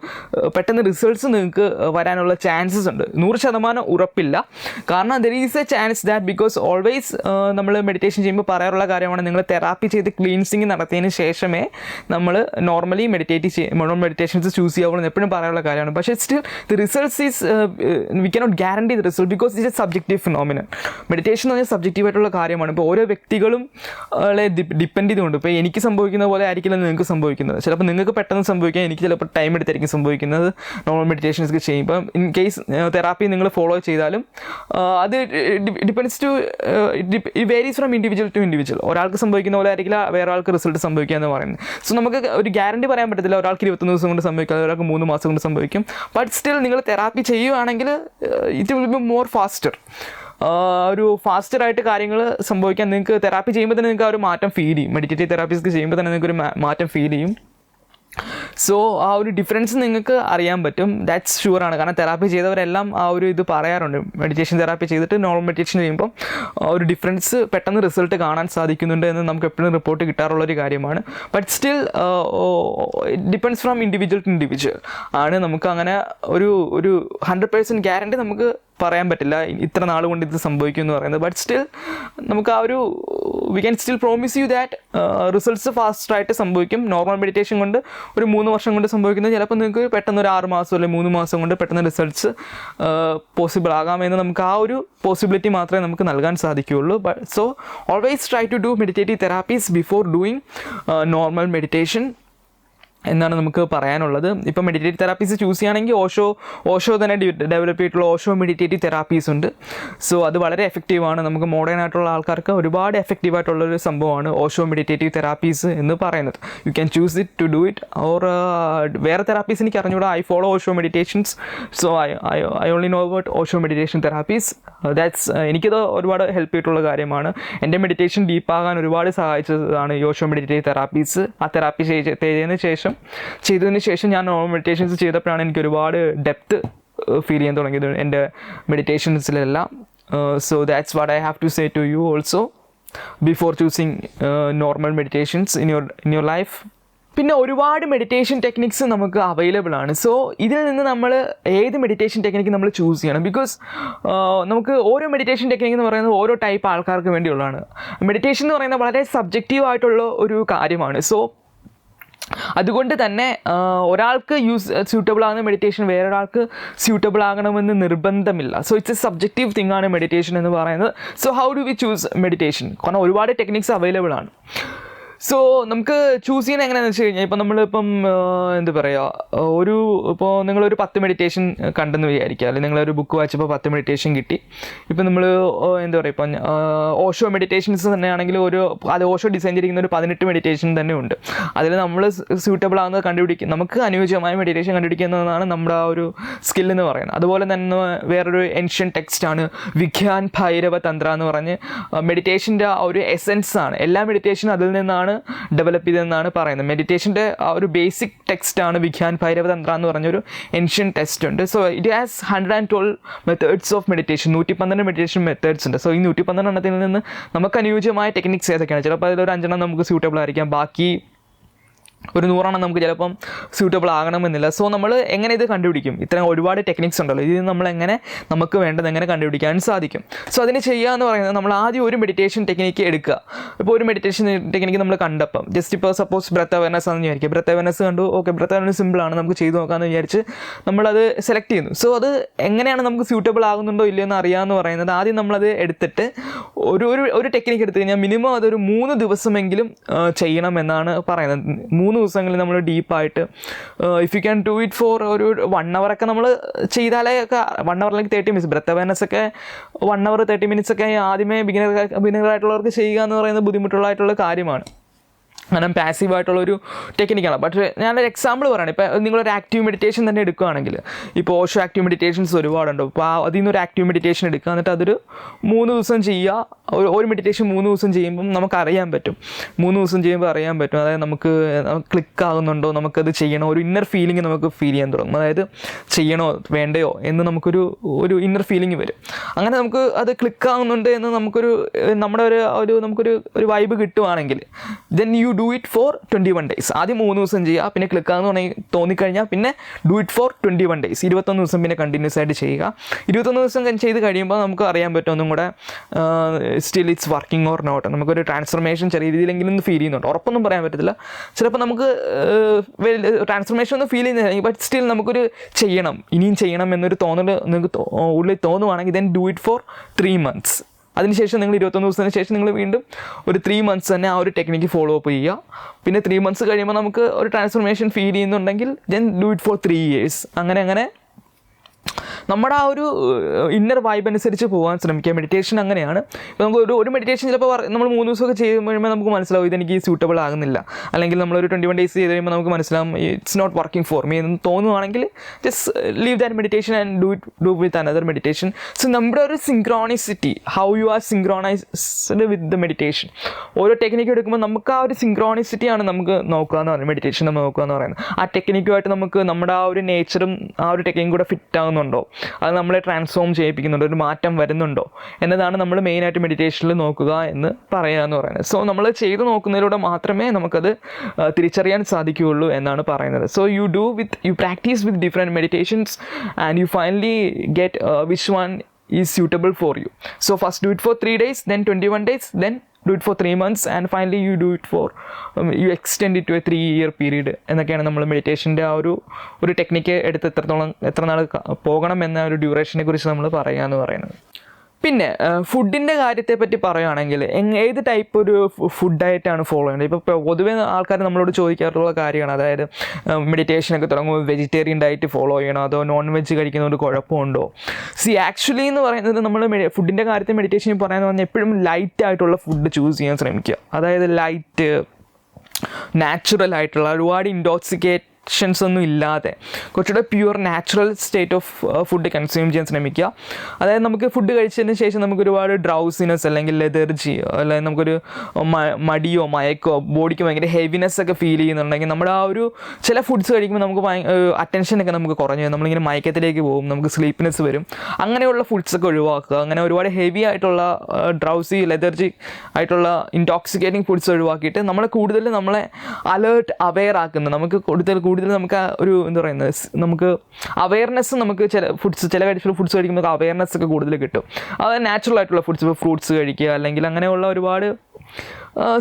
പെട്ടെന്ന് റിസൾട്ട്സ് നിങ്ങൾക്ക് വരാനുള്ള ചാൻസസ് ഉണ്ട്. 100% ഉറപ്പില്ല. കാരണം there is A chance that because always നമ്മൾ മെഡിറ്റേഷൻ ചെയ്യുമ്പോൾ പറയാറുള്ള കാര്യമാണ് നിങ്ങൾ തെറാപ്പി ചെയ്ത് ക്ലീൻസിങ് നടത്തിയതിന് ശേഷമേ നമ്മൾ നോർമലി നോർമൽ മെഡിറ്റേഷൻസ് ചൂസ് ചെയ്യാവുള്ളൂ എന്ന് എപ്പോഴും പറയാനുള്ള കാര്യമാണ്. പക്ഷേ still the results is we cannot guarantee the result because it A subjective phenomenon. Meditation എന്ന് പറഞ്ഞാൽ സബ്ജക്റ്റീവായിട്ടുള്ള കാര്യമാണ്. ഇപ്പോൾ ഓരോ വ്യക്തികളും ഡിപ്പെൻഡ് ചെയ്തുകൊണ്ട് ഇപ്പോൾ എനിക്ക് സംഭവിക്കുന്ന പോലെ ആയിരിക്കില്ല നിങ്ങൾക്ക് സംഭവിക്കുന്നത്. ചിലപ്പോൾ നിങ്ങൾക്ക് പെട്ടെന്ന് സംഭവിക്കാം, എനിക്ക് ചിലപ്പോൾ ടൈം എടുത്തായിരിക്കും സംഭവിക്കുന്നത് നോർമൽ മെഡിറ്റേഷൻസ് ചെയ്യുമ്പോൾ. ഇൻ കേസ് തെറാപ്പി നിങ്ങൾ ഫോളോ ചെയ്താലും അത് depends to it varies from individual to individual. ഒരാൾക്ക് സംഭവിക്കുന്ന പോലെ ആയിരിക്കില്ല വേറെ ആൾക്ക് റിസൾട്ട് സംഭവിക്കുക എന്ന് പറയുന്നത്. സോ നമുക്ക് ഒരു ഗ്യാരണ്ടി പറയാൻ പറ്റത്തില്ല ഒരാൾക്ക് 21 ദിവസം കൊണ്ട് സംഭവിക്കാം, ഒരാൾക്ക് 3 മാസം കൊണ്ട് സംഭവിക്കും. ബട്ട് സ്റ്റിൽ നിങ്ങൾ തെറാപ്പി ചെയ്യുകയാണെങ്കിൽ it will be more faster. ഒരു ഫാസ്റ്ററായിട്ട് കാര്യങ്ങൾ സംഭവിക്കാൻ നിങ്ങൾക്ക് തെറാപ്പി ചെയ്യുമ്പോൾ തന്നെ നിങ്ങൾക്ക് ആ ഒരു മാറ്റം ഫീൽ ചെയ്യും. മെഡിറ്റേറ്റീവ് തെറാപ്പീസ് ചെയ്യുമ്പോൾ തന്നെ നിങ്ങൾക്ക് ഒരു മാറ്റം ഫീൽ ചെയ്യും. സോ ആ ഒരു ഡിഫറൻസ് നിങ്ങൾക്ക് അറിയാൻ പറ്റും. ദാറ്റ്സ് ഷുവറാണ്. കാരണം തെറാപ്പി ചെയ്തവരെല്ലാം ആ ഒരു ഇത് പറയാറുണ്ട്. മെഡിറ്റേഷൻ തെറാപ്പി ചെയ്തിട്ട് നോർമൽ മെഡിറ്റേഷൻ ചെയ്യുമ്പോൾ ഒരു ഡിഫറൻസ് പെട്ടെന്ന് റിസൾട്ട് കാണാൻ സാധിക്കുന്നുണ്ട് എന്ന് നമുക്ക് എപ്പോഴും റിപ്പോർട്ട് കിട്ടാറുള്ളൊരു കാര്യമാണ്. But still it depends from individual to individual ആണ്. നമുക്ക് അങ്ങനെ ഒരു 100% ഗ്യാരണ്ടി നമുക്ക് പറയാൻ പറ്റില്ല ഇത്ര നാൾ കൊണ്ട് ഇത് സംഭവിക്കും എന്ന് പറയുന്നത്. ബട്ട് സ്റ്റിൽ നമുക്ക് ആ ഒരു we can still promise you that results ഫാസ്റ്റായിട്ട് സംഭവിക്കും. നോർമൽ മെഡിറ്റേഷൻ കൊണ്ട് ഒരു 3 വർഷം കൊണ്ട് സംഭവിക്കുന്നത് ചിലപ്പോൾ നിങ്ങൾക്ക് പെട്ടെന്ന് ഒരു 6 മാസം അല്ലെങ്കിൽ 3 മാസം കൊണ്ട് പെട്ടെന്ന് റിസൾട്ട്സ് പോസിബിൾ ആകാമെന്ന് നമുക്ക് ആ ഒരു പോസിബിലിറ്റി മാത്രമേ നമുക്ക് നൽകാൻ സാധിക്കുകയുള്ളൂ. So always try to do meditative therapies before doing normal meditation എന്നാണ് നമുക്ക് പറയാനുള്ളത്. ഇപ്പോൾ മെഡിറ്റേറ്റീവ് തെറാപ്പീസ് ചൂസ് ചെയ്യുകയാണെങ്കിൽ ഓഷോ തന്നെ ഡെവലപ്പ് ചെയ്തിട്ടുള്ള ഓഷോ മെഡിറ്റേറ്റീവ് തെറാപ്പീസ് ഉണ്ട്. സോ അത് വളരെ എഫക്റ്റീവാണ്. നമുക്ക് മോഡേൺ ആയിട്ടുള്ള ആൾക്കാർക്ക് ഒരുപാട് എഫക്റ്റീവായിട്ടുള്ളൊരു സംഭവമാണ് ഓഷോ മെഡിറ്റേറ്റീവ് തെറാപ്പീസ് എന്ന് പറയുന്നത്. You can choose it to do it. Or വേറെ തെറാപ്പീസ് എനിക്ക് അറിഞ്ഞുകൂടാ. I follow Osho meditations. So I only know about Osho meditation therapies. എനിക്കത് ഒരുപാട് ഹെൽപ്പ് ചെയ്തിട്ടുള്ള കാര്യമാണ്. എൻ്റെ മെഡിറ്റേഷൻ ഡീപ്പാകാൻ ഒരുപാട് സഹായിച്ചതാണ് ഈ ഓഷോ മെഡിറ്റേറ്റീവ് തെറാപ്പീസ്. ആ തെറാപ്പി ചെയ്തതിന് ശേഷം ഞാൻ നോർമൽ മെഡിറ്റേഷൻസ് ചെയ്തപ്പോഴാണ് എനിക്ക് ഒരുപാട് ഡെപ്ത് ഫീൽ ചെയ്യാൻ തുടങ്ങിയത് എൻ്റെ മെഡിറ്റേഷൻസിലെല്ലാം. So that's what I have to say to you also before choosing normal meditations in your life. പിന്നെ ഒരുപാട് മെഡിറ്റേഷൻ ടെക്നിക്സ് നമുക്ക് അവൈലബിൾ ആണ്. സോ ഇതിൽ നിന്ന് നമ്മൾ ഏത് മെഡിറ്റേഷൻ ടെക്നിക്ക് നമ്മൾ ചൂസ് ചെയ്യണം. ബിക്കോസ് നമുക്ക് ഓരോ മെഡിറ്റേഷൻ ടെക്നിക്ക് എന്ന് പറയുന്നത് ഓരോ ടൈപ്പ് ആൾക്കാർക്ക് വേണ്ടിയുള്ളതാണ്. മെഡിറ്റേഷൻ എന്ന് പറയുന്നത് വളരെ സബ്ജക്റ്റീവ് ആയിട്ടുള്ള ഒരു കാര്യമാണ്. സോ അതുകൊണ്ട് തന്നെ ഒരാൾക്ക് സ്യൂട്ടബിൾ ആകുന്ന മെഡിറ്റേഷൻ വേറൊരാൾക്ക് സ്യൂട്ടബിൾ ആകണമെന്ന് നിർബന്ധമില്ല. So it's A subjective thing ആണ് മെഡിറ്റേഷൻ എന്ന് പറയുന്നത്. So how do we choose meditation? കാരണം ഒരുപാട് ടെക്നിക്സ് അവൈലബിൾ ആണ്. സോ നമുക്ക് ചൂസ് ചെയ്യുന്നത് എങ്ങനെയാണെന്ന് വെച്ച് കഴിഞ്ഞാൽ ഇപ്പോൾ നമ്മളിപ്പം എന്താ പറയുക ഇപ്പോൾ നിങ്ങളൊരു 10 മെഡിറ്റേഷൻ കണ്ടെന്ന് വിചാരിക്കുക. അല്ലെങ്കിൽ നിങ്ങളൊരു ബുക്ക് വായിച്ചപ്പോൾ 10 മെഡിറ്റേഷൻ കിട്ടി. ഇപ്പം നമ്മൾ എന്താ പറയുക ഇപ്പം ഓഷോ മെഡിറ്റേഷൻസ് തന്നെയാണെങ്കിൽ അത് ഓഷോ ഡിസൈൻ ചെയ്തിരിക്കുന്ന ഒരു 18 മെഡിറ്റേഷൻ തന്നെ ഉണ്ട്. അതിൽ നമ്മൾ സ്യൂട്ടബിൾ ആകുന്നത് കണ്ടുപിടിക്കും. നമുക്ക് അനുയോജ്യമായ മെഡിറ്റേഷൻ കണ്ടുപിടിക്കുന്നതാണ് നമ്മുടെ ആ ഒരു സ്കില്ലെന്ന് പറയുന്നത്. അതുപോലെ തന്നെ വേറൊരു ഏൻഷ്യൻ ടെക്സ്റ്റാണ് വിഖ്യാൻ ഭൈരവ തന്ത്ര എന്ന് പറഞ്ഞ് മെഡിറ്റേഷൻ്റെ ആ ഒരു എസെൻസ് ആണ്. എല്ലാ മെഡിറ്റേഷനും അതിൽ നിന്നാണ് ഡെവലപ്പ് ചെയ്തതെന്നാണ് പറയുന്നത്. മെഡിറ്റേഷൻ്റെ ആ ഒരു ബേസിക് ടെക്സ്റ്റാണ് വിഖ്യാൻ ഭൈരവ തന്ത്ര എന്ന് പറഞ്ഞൊരു ഏൻഷ്യൻ ടെക്സ്റ്റ് ഉണ്ട്. So it has 112 methods of meditation. 112 meditation methods ഉണ്ട്. സോ ഈ 112 എണ്ണത്തിൽ നിന്ന് നമുക്ക് അനുയോജ്യമായ ടെക്നിക്സ് ഏതൊക്കെയാണ്? ചിലപ്പോൾ അതിലൊരു 5 എണ്ണം നമുക്ക് സ്യൂട്ടബിൾ ആയിരിക്കാം, ബാക്കി ഒരു 100 എണ്ണം നമുക്ക് ചിലപ്പം സ്യൂട്ടബിൾ ആകണമെന്നില്ല. സോ നമ്മൾ എങ്ങനെ ഇത് കണ്ടുപിടിക്കും? ഇത്രയും ഒരുപാട് ടെക്നിക്സ് ഉണ്ടല്ലോ, ഇതിൽ നമുക്ക് വേണ്ടത് എങ്ങനെ കണ്ടുപിടിക്കാൻ സാധിക്കും? സോ അതിന് ചെയ്യുക എന്ന് പറയുന്നത് നമ്മൾ ആദ്യം ഒരു മെഡിറ്റേഷൻ ടെക്നിക്ക് എടുക്കുക. ഇപ്പോൾ ഒരു മെഡിറ്റേഷൻ ടെക്നിക്ക് നമ്മൾ കണ്ടപ്പം ജസ്റ്റ് ഇപ്പോൾ സപ്പോസ് ബ്രെത്ത് അവയർനെസ് ആണെന്ന് വിചാരിക്കുക. ബ്രെത്ത് അവയർനെസ് കണ്ടു, ഓക്കെ ബ്രെത്ത് അവയർനെസ് സിമ്പിളാണ്, നമുക്ക് ചെയ്ത് നോക്കാമെന്ന് വിചാരിച്ച് നമ്മളത് സെലക്ട് ചെയ്യുന്നു. സോ അത് എങ്ങനെയാണ് നമുക്ക് സ്യൂട്ടബിൾ ആകുന്നുണ്ടോ ഇല്ലയോ എന്ന് അറിയാമെന്ന് പറയുന്നത് ആദ്യം നമ്മളത് എടുത്തിട്ട് ഒരു ടെക്നിക്ക് എടുത്തു കഴിഞ്ഞാൽ മിനിമം അതൊരു 3 ദിവസമെങ്കിലും ചെയ്യണം എന്നാണ് പറയുന്നത്. 3 ദിവസങ്ങളിൽ നമ്മൾ ഡീപ്പായിട്ട് if you can do it four ഒരു 1 hour ഒക്കെ നമ്മൾ ചെയ്താലേ ഒക്കെ 1 hour അല്ലെങ്കിൽ 30 minutes ബ്രെത്ത് അവയർനെസ് ഒക്കെ 1 hour 30 minutes ഒക്കെ ആദ്യമേ ബിഗിനറായിട്ടുള്ളവർക്ക് ചെയ്യുക എന്ന് പറയുന്നത് ബുദ്ധിമുട്ടുള്ളതായിട്ടുള്ള കാര്യമാണ്. കാരണം പാസീവായിട്ടുള്ളൊരു ടെക്നിക്കാണ്. പക്ഷേ ഞാനൊരു എക്സാമ്പിൾ പറയുകയാണ്. ഇപ്പോൾ നിങ്ങളൊരു ആക്റ്റീവ് മെഡിറ്റേഷൻ തന്നെ എടുക്കുകയാണെങ്കിൽ ഇപ്പോൾ ഓഷോ ആക്റ്റീവ് മെഡിറ്റേഷൻസ് ഒരുപാടുണ്ട്. അപ്പോൾ അതിൽ നിന്നൊരു ആക്റ്റീവ് മെഡിറ്റേഷൻ എടുക്കുക, എന്നിട്ട് അതൊരു 3 ദിവസം ചെയ്യുക. ഒരു മെഡിറ്റേഷൻ 3 ദിവസം ചെയ്യുമ്പം നമുക്കറിയാൻ പറ്റും. 3 ദിവസം ചെയ്യുമ്പോൾ അറിയാൻ പറ്റും. അതായത് നമുക്ക് ക്ലിക്ക് ആകുന്നുണ്ടോ, നമുക്കത് ചെയ്യണോ, ഒരു ഇന്നർ ഫീലിംഗ് നമുക്ക് ഫീൽ ചെയ്യാൻ തുടങ്ങും. അതായത് ചെയ്യണോ വേണ്ടയോ എന്ന് നമുക്കൊരു ഇന്നർ ഫീലിംഗ് വരും. അങ്ങനെ നമുക്ക് അത് ക്ലിക്ക് ആകുന്നുണ്ട് എന്ന് നമ്മുടെ നമുക്കൊരു വൈബ് കിട്ടുവാണെങ്കിൽ then you do it four 21 days. ആദ്യം 3 ദിവസം ചെയ്യുക, പിന്നെ ക്ലിക്ക് ആകുന്ന തോന്നിക്കഴിഞ്ഞാൽ പിന്നെ ഡു ഇറ്റ് ഫോർ 21 days. 21 ദിവസം പിന്നെ കണ്ടിന്യൂസ് ആയിട്ട് ചെയ്യുക. 21 ദിവസം ചെയ്ത് കഴിയുമ്പോൾ നമുക്ക് അറിയാൻ പറ്റും ഒന്നും കൂടെ still it's working or not. നമുക്കൊരു ട്രാൻസ്ഫർമേഷൻ ചെറിയ രീതിയിലെങ്കിലും ഒന്ന് ഫീൽ ചെയ്യുന്നുണ്ട്. ഉറപ്പൊന്നും പറയാൻ പറ്റത്തില്ല. ചിലപ്പോൾ നമുക്ക് ട്രാൻസ്ഫർമേഷൻ ഒന്നും ഫീൽ ചെയ്യുന്നില്ല, ബട്ട് സ്റ്റിൽ നമുക്കൊരു ഇനിയും ചെയ്യണം എന്നൊരു തോന്നൽ നിങ്ങൾക്ക് ഉള്ളിൽ തോന്നുവാണെങ്കിൽ then do it for 3 months. അതിനുശേഷം നിങ്ങൾ 21 ദിവസത്തിന് ശേഷം നിങ്ങൾ വീണ്ടും ഒരു 3 months തന്നെ ആ ഒരു ടെക്നിക്ക് ഫോളോ അപ്പ് ചെയ്യുക. പിന്നെ 3 months കഴിയുമ്പോൾ നമുക്ക് ഒരു ട്രാൻസ്ഫർമേഷൻ ഫീൽ ചെയ്യുന്നുണ്ടെങ്കിൽ then do it for 3 years. അങ്ങനെ നമ്മുടെ ആ ഒരു ഇന്നർ വൈബ് അനുസരിച്ച് പോകാൻ ശ്രമിക്കുക. മെഡിറ്റേഷൻ അങ്ങനെയാണ്. ഇപ്പോൾ നമുക്ക് ഒരു മെഡിറ്റേഷൻ ചിലപ്പോൾ നമ്മൾ 3 ദിവസമൊക്കെ ചെയ്യുമ്പോൾ നമുക്ക് മനസ്സിലാവും ഇതെനിക്ക് സ്യൂട്ടബിൾ ആകുന്നില്ല, അല്ലെങ്കിൽ നമ്മളൊരു 21 days ചെയ്ത് കഴിയുമ്പോൾ നമുക്ക് മനസ്സിലാവും it's not working for me എന്ന് തോന്നുവാണെങ്കിൽ just leave that meditation and do with another meditation. So നമ്മുടെ ഒരു synchronicity, how you are synchronized with the meditation. ഓരോ ടെക്നിക്ക് എടുക്കുമ്പോൾ നമുക്ക് ആ ഒരു സിങ്ക്രോണിസിറ്റിയാണ് നമുക്ക് നോക്കുക എന്ന് പറയുന്നത്, മെഡിറ്റേഷൻ നമ്മൾ നോക്കുക എന്ന് പറയുന്നത്. ആ ടെക്നിക്കുമായിട്ട് നമുക്ക് നമ്മുടെ ആ ഒരു നേച്ചറും ആ ഒരു ടെക്നിക്കും കൂടെ ഫിറ്റ് ആകുന്നുണ്ടോ, അത് നമ്മളെ ട്രാൻസ്ഫോം ചെയ്യിപ്പിക്കുന്നുണ്ടോ, ഒരു മാറ്റം വരുന്നുണ്ടോ എന്നതാണ് നമ്മൾ മെയിനായിട്ട് മെഡിറ്റേഷനിൽ നോക്കുക എന്ന് പറയുക എന്ന് പറയുന്നത്. സോ നമ്മൾ ചെയ്ത് നോക്കുന്നതിലൂടെ മാത്രമേ നമുക്കത് തിരിച്ചറിയാൻ സാധിക്കുകയുള്ളൂ എന്നാണ് പറയുന്നത്. So you practice with different meditations and you finally get which one is suitable for you. So first do it for 3 days, then 21 days, then do it for 3 months, and finally you do it for you extend it to a 3-year period. എന്നൊക്കെയാണ് നമ്മൾ മെഡിറ്റേഷൻ്റെ ആ ഒരു ടെക്നിക്ക് എടുത്ത് എത്ര നാൾ പോകണം എന്ന ഒരു ഡ്യൂറേഷനെ കുറിച്ച് നമ്മൾ പറയുക എന്ന് പറയുന്നത്. പിന്നെ ഫുഡിൻ്റെ കാര്യത്തെ പറ്റി പറയുകയാണെങ്കിൽ ഏത് ടൈപ്പ് ഒരു ഫുഡ് ഡയറ്റാണ് ഫോളോ ചെയ്യേണ്ടത്. ഇപ്പോൾ പൊതുവേ ആൾക്കാർ നമ്മളോട് ചോദിക്കാറുള്ള കാര്യമാണ്, അതായത് മെഡിറ്റേഷനൊക്കെ തുടങ്ങുമ്പോൾ വെജിറ്റേറിയൻ ഡയറ്റ് ഫോളോ ചെയ്യണോ അതോ നോൺ വെജ് കഴിക്കുന്നതുകൊണ്ട് കുഴപ്പമുണ്ടോ. ആക്ച്വലി എന്ന് പറയുന്നത് നമ്മൾ ഫുഡിൻ്റെ കാര്യത്തിൽ മെഡിറ്റേഷൻ പറയാമെന്ന് പറഞ്ഞാൽ എപ്പോഴും ലൈറ്റ് ആയിട്ടുള്ള ഫുഡ് ചൂസ് ചെയ്യാൻ ശ്രമിക്കുക. അതായത് ലൈറ്റ്, നാച്ചുറൽ ആയിട്ടുള്ള, ഒരുപാട് ഇൻടോക്സിക്കേറ്റ് ഒന്നും ഇല്ലാതെ കുറച്ചുകൂടെ pure natural state of food consume ചെയ്യാൻ ശ്രമിക്കുക. അതായത് നമുക്ക് ഫുഡ് കഴിച്ചതിന് ശേഷം നമുക്ക് ഒരുപാട് ഡ്രൗസിനെസ് അല്ലെങ്കിൽ ലെതർജി അല്ലെങ്കിൽ നമുക്കൊരു മടിയോ മയക്കോ ബോഡിക്ക് ഭയങ്കര ഹെവിനെസ് ഒക്കെ ഫീൽ ചെയ്യുന്നുണ്ടെങ്കിൽ നമ്മുടെ ആ ഒരു ചില ഫുഡ്സ് കഴിക്കുമ്പോൾ നമുക്ക് അറ്റൻഷനൊക്കെ നമുക്ക് കുറഞ്ഞു, നമ്മളിങ്ങനെ മയക്കത്തിലേക്ക് പോകും, നമുക്ക് സ്ലീപ്പ്നെസ് വരും. അങ്ങനെയുള്ള ഫുഡ്സൊക്കെ ഒഴിവാക്കുക. അങ്ങനെ ഒരുപാട് ഹെവി ആയിട്ടുള്ള ഡ്രൗസി ലെതർജി ആയിട്ടുള്ള ഇൻടോക്സിക്കേറ്റിംഗ് ഫുഡ്സ് ഒഴിവാക്കിയിട്ട് നമ്മളെ അലേർട്ട് അവെയർ ആക്കുന്ന, നമുക്ക് കൂടുതൽ നമുക്ക് ഒരു എന്താ പറയുന്നത്, നമുക്ക് അവെയർനെസ്, നമുക്ക് ചില ഫുഡ്സ് കഴിക്കുമ്പോൾ നമുക്ക് അവെയർനെസ് ഒക്കെ കൂടുതൽ കിട്ടും. അത് നാച്ചുറൽ ആയിട്ടുള്ള ഫുഡ്സ്, ഇപ്പോൾ ഫ്രൂട്ട്സ് കഴിക്കുക അല്ലെങ്കിൽ അങ്ങനെയുള്ള ഒരുപാട്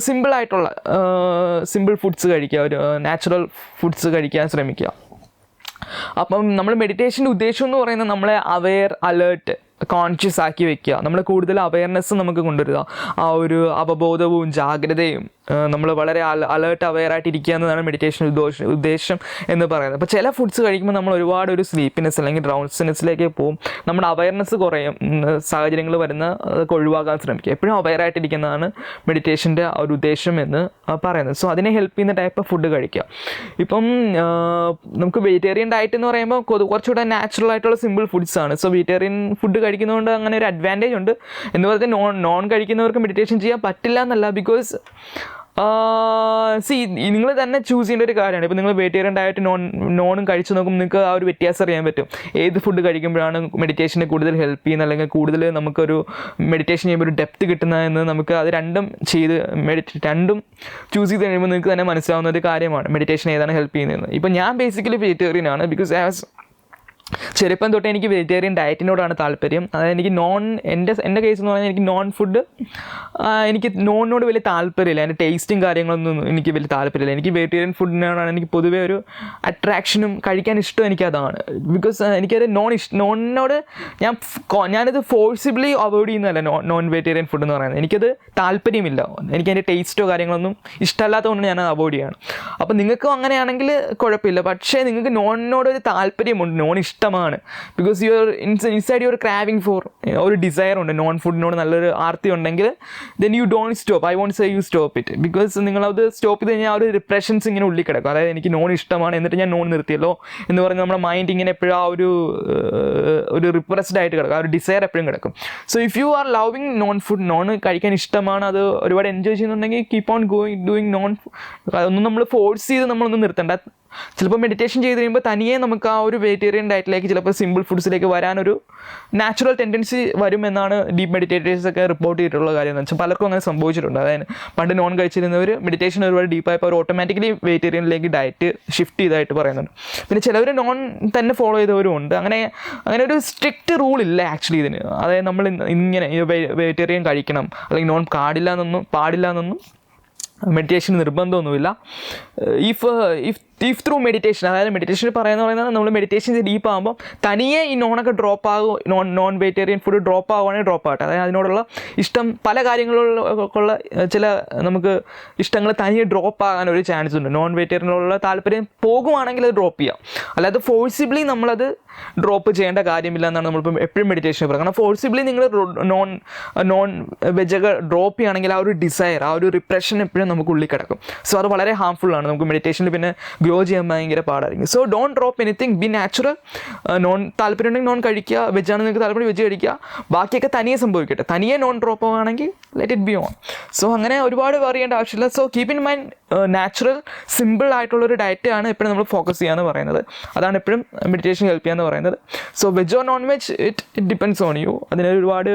സിമ്പിൾ ഫുഡ്സ് കഴിക്കുക, ഒരു നാച്ചുറൽ ഫുഡ്സ് കഴിക്കാൻ ശ്രമിക്കുക. അപ്പം നമ്മൾ മെഡിറ്റേഷൻ്റെ ഉദ്ദേശം എന്ന് പറയുന്നത് നമ്മളെ അലേർട്ട് കോൺഷ്യസ് ആക്കി വെക്കുക, നമ്മൾ കൂടുതൽ അവെയർനെസ് നമുക്ക് കൊണ്ടുവരിക, ആ ഒരു അവബോധവും ജാഗ്രതയും നമ്മൾ വളരെ അലേർട്ട് അവെയറായിട്ട് ഇരിക്കുക എന്നതാണ് മെഡിറ്റേഷൻ ഉദ്ദേശം എന്ന് പറയുന്നത്. അപ്പോൾ ചില ഫുഡ്സ് കഴിക്കുമ്പോൾ നമ്മൾ ഒരുപാട് ഒരു സ്ലീപ്പിനെസ് അല്ലെങ്കിൽ ഡ്രൗസിനെസ്സിലേക്ക് പോകും, നമ്മുടെ അവെയർനെസ് കുറയും, സാഹചര്യങ്ങൾ വരുന്ന അതൊക്കെ ഒഴിവാക്കാൻ ശ്രമിക്കുക. എപ്പോഴും അവെയറായിട്ടിരിക്കുന്നതാണ് മെഡിറ്റേഷൻ്റെ ഒരു ഉദ്ദേശം എന്ന് പറയുന്നത്. സോ അതിനെ ഹെൽപ്പ് ചെയ്യുന്ന ടൈപ്പ് ഫുഡ് കഴിക്കുക. ഇപ്പം നമുക്ക് വെജിറ്റേറിയൻ ഡയറ്റ് എന്ന് പറയുമ്പോൾ കുറച്ചുകൂടെ നാച്ചുറൽ ആയിട്ടുള്ള സിമ്പിൾ ഫുഡ്സാണ്. സോ വെജിറ്റേറിയൻ ഫുഡ് കഴിക്കുന്നതുകൊണ്ട് അങ്ങനെ ഒരു അഡ്വാൻറ്റേജ് ഉണ്ട്. എന്ന് പറഞ്ഞാൽ നോൺ കഴിക്കുന്നവർക്ക് മെഡിറ്റേഷൻ ചെയ്യാൻ പറ്റില്ല എന്നല്ല, ബിക്കോസ് നിങ്ങൾ തന്നെ ചൂസ് ചെയ്യേണ്ട ഒരു കാര്യമാണ്. ഇപ്പോൾ നിങ്ങൾ വെജിറ്റേറിയൻ ഡയറ്റ് നോണും കഴിച്ച് നോക്കുമ്പോൾ നിങ്ങൾക്ക് ആ ഒരു വ്യത്യാസം അറിയാൻ പറ്റും. ഏത് ഫുഡ് കഴിക്കുമ്പോഴാണ് മെഡിറ്റേഷനെ കൂടുതൽ ഹെൽപ്പ് ചെയ്യുന്നത്, അല്ലെങ്കിൽ കൂടുതൽ നമുക്കൊരു മെഡിറ്റേഷൻ ചെയ്യുമ്പോൾ ഒരു ഡെപ്ത് കിട്ടുന്നതെന്ന് നമുക്ക് അത് രണ്ടും ചൂസ് ചെയ്ത് കഴിയുമ്പോൾ നിങ്ങൾക്ക് തന്നെ മനസ്സിലാവുന്ന ഒരു കാര്യമാണ് മെഡിറ്റേഷൻ ഏതാണ് ഹെൽപ്പ് ചെയ്യുന്നത്. ഇപ്പോൾ ഞാൻ ബേസിക്കലി വെജിറ്റേറിയൻ ആണ്, ബിക്കോസ് ചെറുപ്പം തൊട്ട് എനിക്ക് വെജിറ്റേറിയൻ ഡയറ്റിനോടാണ് താല്പര്യം. അതായത് എനിക്ക് എൻ്റെ കേസ് എന്ന് പറഞ്ഞാൽ എനിക്ക് എനിക്ക് നോണിനോട് വലിയ താല്പര്യമില്ല, എൻ്റെ ടേസ്റ്റും കാര്യങ്ങളൊന്നും എനിക്ക് വലിയ താല്പര്യമില്ല. എനിക്ക് വെജിറ്റേറിയൻ ഫുഡിനോടാണ് എനിക്ക് പൊതുവേ ഒരു അട്രാക്ഷനും കഴിക്കാൻ ഇഷ്ടം എനിക്കതാണ്. ബിക്കോസ് എനിക്കത് നോണിനോട് ഞാനത് ഫോഴ്സിബിളി അവോയ്ഡ് ചെയ്യുന്നതല്ല നോൺ വെജിറ്റേറിയൻ ഫുഡ് എന്ന് പറയുന്നത്. എനിക്കത് താല്പര്യമില്ല, എനിക്ക് അതിൻ്റെ ടേസ്റ്റോ കാര്യങ്ങളൊന്നും ഇഷ്ടമല്ലാത്തതുകൊണ്ട് ഞാൻ അവോയ്ഡ് ചെയ്യാണ്. അപ്പോൾ നിങ്ങൾക്കും അങ്ങനെയാണെങ്കിൽ കുഴപ്പമില്ല. പക്ഷേ നിങ്ങൾക്ക് നോണിനോടൊരു താല്പര്യമുണ്ട്, നോൺ ഇഷ്ടമാണ്, because inside your craving for ഒരു ഡിസയർ ഉണ്ട്, നോൺ ഫുഡിനോട് നല്ലൊരു ആർത്തി ഉണ്ടെങ്കിൽ then you don't stop. I won't say you stop it, because നിങ്ങളത് സ്റ്റോപ്പ് ചെയ്ത് കഴിഞ്ഞാൽ ആ ഒരു റിപ്രഷൻസ് ഇങ്ങനെ ഉള്ളിൽ കിടക്കും. അതായത് എനിക്ക് നോൺ ഇഷ്ടമാണ് എന്നിട്ട് ഞാൻ നോൺ നിർത്തിയല്ലോ എന്ന് പറഞ്ഞ് നമ്മുടെ മൈൻഡ് ഇങ്ങനെ എപ്പോഴും ആ ഒരു റിപ്രസ്ഡ് ആയിട്ട് കിടക്കും, ആ ഒരു ഡിസയർ എപ്പോഴും കിടക്കും. So if you R loving non food, non കഴിക്കാൻ ഇഷ്ടമാണ്, അത് ഒരുപാട് എൻജോയ് ചെയ്യുന്നുണ്ടെങ്കിൽ കീപ്പ് ഓൺ ഡൂയിങ് നോൺ. അതൊന്നും നമ്മൾ ഫോഴ്സ് ചെയ്ത് നമ്മളൊന്നും നിർത്തണ്ട. ചിലപ്പോൾ മെഡിറ്റേഷൻ ചെയ്ത് കഴിയുമ്പോൾ തനിയെ നമുക്ക് ആ ഒരു വെജിറ്റേറിയൻ ഡയറ്റിലേക്ക്, ചിലപ്പോൾ സിമ്പിൾ ഫുഡ്സിലേക്ക് വരാനൊരു നാച്ചുറൽ ടെൻഡൻസി വരുമെന്നാണ് ഡീപ്പ് മെഡിറ്റേറ്റേഴ്സൊക്കെ റിപ്പോർട്ട് ചെയ്തിട്ടുള്ള കാര്യം. എന്ന് വെച്ചാൽ പലർക്കും അങ്ങനെ സംഭവിച്ചിട്ടുണ്ട്. അതായത് പണ്ട് നോൺ കഴിച്ചിരുന്നവർ മെഡിറ്റേഷൻ ഒരുപാട് ഡീപ്പായപ്പോൾ അവർ ഓട്ടോമാറ്റിക്കലി വെജിറ്റേറിയനിലേക്ക് ഡയറ്റ് ഷിഫ്റ്റ് ചെയ്തതായിട്ട് പറയുന്നുണ്ട്. പിന്നെ ചിലവർ നോൺ തന്നെ ഫോളോ ചെയ്തവരും ഉണ്ട്. അങ്ങനെ ഒരു സ്ട്രിക്റ്റ് റൂൾ ഇല്ല ആക്ച്വലി ഇതിന്. അതായത് നമ്മൾ ഇങ്ങനെ വെജിറ്റേറിയൻ കഴിക്കണം അല്ലെങ്കിൽ നോൺ പാടില്ല എന്നൊന്നും മെഡിറ്റേഷൻ നിർബന്ധമൊന്നുമില്ല. ഇഫ് ത്രൂ മെഡിറ്റേഷൻ, അതായത് മെഡിറ്റേഷൻ പറയുന്നത് നമ്മൾ മെഡിറ്റേഷൻ ഡീപ്പ് ആകുമ്പോൾ തനിയെ ഈ നോണൊക്കെ ഡ്രോപ്പ് ആകും, നോൺ വെജിറ്റേറിയൻ ഫുഡ് ഡ്രോപ്പ് ആകുവാണെങ്കിൽ ഡ്രോപ്പ് ആകട്ടെ. അതായത് അതിനോടുള്ള ഇഷ്ടം, പല കാര്യങ്ങളിലുള്ള ചില നമുക്ക് ഇഷ്ടങ്ങൾ തനിയെ ഡ്രോപ്പ് ആകാൻ ഒരു ചാൻസ് ഉണ്ട്. നോൺ വെജിറ്റേറിയനുള്ള താല്പര്യം പോകുവാണെങ്കിൽ അത് ഡ്രോപ്പ് ചെയ്യാം, അല്ലാതെ ഫോഴ്സിബിളി നമ്മളത് ഡ്രോപ്പ് ചെയ്യേണ്ട കാര്യമില്ല എന്നാണ് നമ്മളിപ്പോൾ എപ്പോഴും മെഡിറ്റേഷൻ പറയുന്നത്. കാരണം ഫോഴ്സിബിളി നിങ്ങൾ നോൺ വെജൊക്കെ ഡ്രോപ്പ് ചെയ്യുകയാണെങ്കിൽ ആ ഒരു ഡിസയർ, ആ ഒരു റിപ്രഷൻ എപ്പോഴും നമുക്ക് ഉള്ളിൽ കിടക്കും. സോ അത് വളരെ ഹാംഫുള്ളാണ്. നമുക്ക് മെഡിറ്റേഷനിൽ പിന്നെ ഗ്രോ ചെയ്യാൻ ഭയങ്കര പാടായിരിക്കും. So don't drop anything, B natural. Non താല്പര്യം ഉണ്ടെങ്കിൽ നോൺ കഴിക്കുക, വെജാണ് നിങ്ങൾക്ക് താല്പര്യം വെജ് കഴിക്കുക, ബാക്കിയൊക്കെ തനിയെ സംഭവിക്കട്ടെ. തനിയെ നോൺ ഡ്രോപ്പ് ആവുകയാണെങ്കിൽ let it be on. So അങ്ങനെ ഒരുപാട് അറിയേണ്ട ആവശ്യമില്ല. So keep in mind natural simple ആയിട്ടുള്ളൊരു ഡയറ്റാണ് എപ്പോഴും നമ്മൾ ഫോക്കസ് ചെയ്യാന്ന് പറയുന്നത്. അതാണ് എപ്പോഴും മെഡിറ്റേഷൻ ഹെൽപ്പ് ചെയ്യാന്ന് പറയുന്നത്. So veg or non veg it depends on you. അതിന് ഒരുപാട്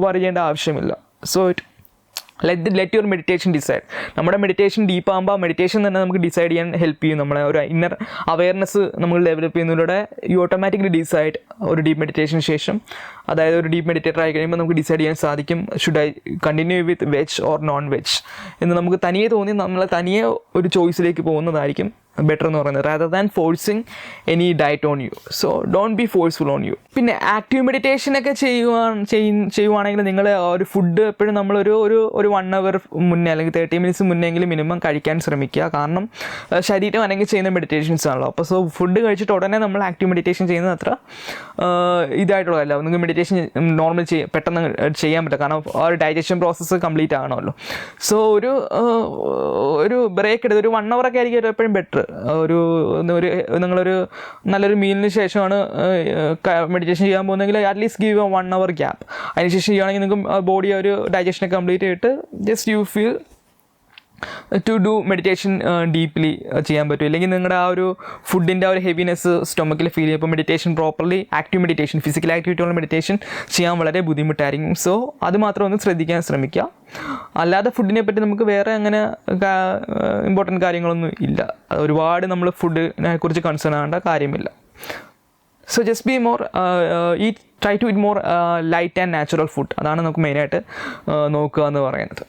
വറി ചെയ്യേണ്ട ആവശ്യമില്ല. So let your meditation decide. നമ്മുടെ മെഡിറ്റേഷൻ ഡീപ്പ് ആകുമ്പോൾ മെഡിറ്റേഷൻ തന്നെ നമുക്ക് ഡിസൈഡ് ചെയ്യാൻ ഹെൽപ്പ് ചെയ്യും. നമ്മളെ ഒരു ഇന്നർ അവയർനെസ് നമ്മൾ ഡെവലപ്പ് ചെയ്യുന്നതിലൂടെ യു ഓട്ടോമാറ്റിക്കലി ഡിസൈഡ് ഒരു ഡീപ്പ് മെഡിറ്റേഷന് ശേഷം, അതായത് ഒരു ഡീപ്പ് മെഡിറ്റേറ്റർ ആയി കഴിയുമ്പോൾ നമുക്ക് ഡിസൈഡ് ചെയ്യാൻ സാധിക്കും should I continue with veg or non veg എന്ന് നമുക്ക് തനിയെ തോന്നി നമ്മൾ തനിയെ ഒരു ചോയ്സിലേക്ക് പോകുന്നതായിരിക്കും ബെറ്റർ എന്ന് പറയുന്നത്, rather than forcing any diet on you. So don't be forceful on you. പിന്നെ ആക്റ്റീവ് മെഡിറ്റേഷനൊക്കെ ചെയ്യുവാണെങ്കിൽ നിങ്ങൾ ഒരു ഫുഡ് എപ്പോഴും നമ്മളൊരു 1 hour മുന്നേ അല്ലെങ്കിൽ 30 minutes മുന്നെങ്കിലും മിനിമം കഴിക്കാൻ ശ്രമിക്കുക. കാരണം ശരീരം അല്ലെങ്കിൽ ചെയ്യുന്ന മെഡിറ്റേഷൻസ് ആണല്ലോ. അപ്പോൾ സോ ഫുഡ് കഴിച്ചിട്ട് ഉടനെ നമ്മൾ ആക്റ്റീവ് മെഡിറ്റേഷൻ ചെയ്യുന്നത് അത്ര ഇതായിട്ടുള്ളതല്ല. നിങ്ങൾക്ക് മെഡിറ്റേഷൻ നോർമൽ പെട്ടെന്ന് ചെയ്യാൻ പറ്റും, കാരണം ആ ഒരു ഡൈജഷൻ പ്രോസസ്സ് കംപ്ലീറ്റ് ആകണമല്ലോ. സോ ഒരു ബ്രേക്ക് എടുത്ത് ഒരു 1 hour ഒക്കെ ആയിരിക്കും എപ്പോഴും ബെറ്റർ. നിങ്ങളൊരു നല്ലൊരു മീലിന് ശേഷമാണ് മെഡിറ്റേഷൻ ചെയ്യാൻ പോകുന്നതെങ്കിൽ അറ്റ്ലീസ്റ്റ് ഗീവ് 1 hour ഗ്യാപ്പ്. അതിനുശേഷം ചെയ്യുകയാണെങ്കിൽ നിങ്ങൾക്ക് ബോഡി ഒരു ഡൈജഷനെ കംപ്ലീറ്റ് ചെയ്തിട്ട് just you feel to do meditation deeply ചെയ്യാൻ പറ്റും. ഇല്ലെങ്കിൽ നിങ്ങളുടെ ആ ഒരു ഫുഡിൻ്റെ ആ ഒരു ഹെവിനെസ് സ്റ്റൊമക്കിൽ ഫീൽ ചെയ്യുമ്പോൾ meditation properly active meditation, physical ആക്ടിവിറ്റിയുള്ള മെഡിറ്റേഷൻ ചെയ്യാൻ വളരെ ബുദ്ധിമുട്ടായിരിക്കും. സോ അത് മാത്രം ഒന്ന് ശ്രദ്ധിക്കാൻ ശ്രമിക്കുക. അല്ലാതെ ഫുഡിനെ പറ്റി നമുക്ക് വേറെ അങ്ങനെ ഇമ്പോർട്ടൻറ്റ് കാര്യങ്ങളൊന്നും ഇല്ല. ഒരുപാട് നമ്മൾ ഫുഡിനെ കുറിച്ച് കൺസേൺ ആവേണ്ട കാര്യമില്ല. So just be more try to it more light and natural food. അതാണ് നമുക്ക് മെയിനായിട്ട് നോക്കുക എന്ന് പറയുന്നത്.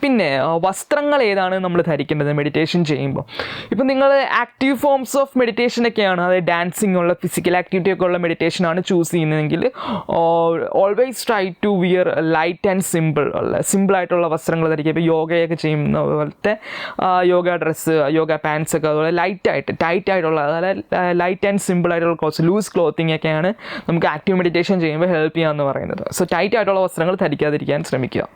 പിന്നെ വസ്ത്രങ്ങൾ ഏതാണ് നമ്മൾ ധരിക്കേണ്ടത് മെഡിറ്റേഷൻ ചെയ്യുമ്പോൾ? ഇപ്പം നിങ്ങൾ ആക്റ്റീവ് ഫോംസ് ഓഫ് മെഡിറ്റേഷനൊക്കെയാണ്, അതായത് ഡാൻസിങ് ഉള്ള ഫിസിക്കൽ ആക്ടിവിറ്റി ഒക്കെ ഉള്ള മെഡിറ്റേഷനാണ് ചൂസ് ചെയ്യുന്നതെങ്കിൽ always try to wear light and സിമ്പിളായിട്ടുള്ള വസ്ത്രങ്ങൾ ധരിക്കുക. ഇപ്പോൾ യോഗയൊക്കെ ചെയ്യുന്ന പോലത്തെ യോഗ ഡ്രസ്സ്, യോഗ പാൻസ് ഒക്കെ അതുപോലെ ടൈറ്റ് ആയിട്ടുള്ള, അതായത് ലൈറ്റ് ആൻഡ് സിമ്പിളായിട്ടുള്ള ക്ലോത്ത്സ്, ലൂസ് ക്ലോത്തിങ് ഒക്കെയാണ് നമുക്ക് ആക്റ്റീവ് മെഡിറ്റേഷൻ ചെയ്യുമ്പോൾ ഹെൽപ്പ് ചെയ്യാമെന്ന് പറയുന്നത്. സോ ടൈറ്റ് ആയിട്ടുള്ള വസ്ത്രങ്ങൾ ധരിക്കാതിരിക്കാൻ ശ്രമിക്കുക.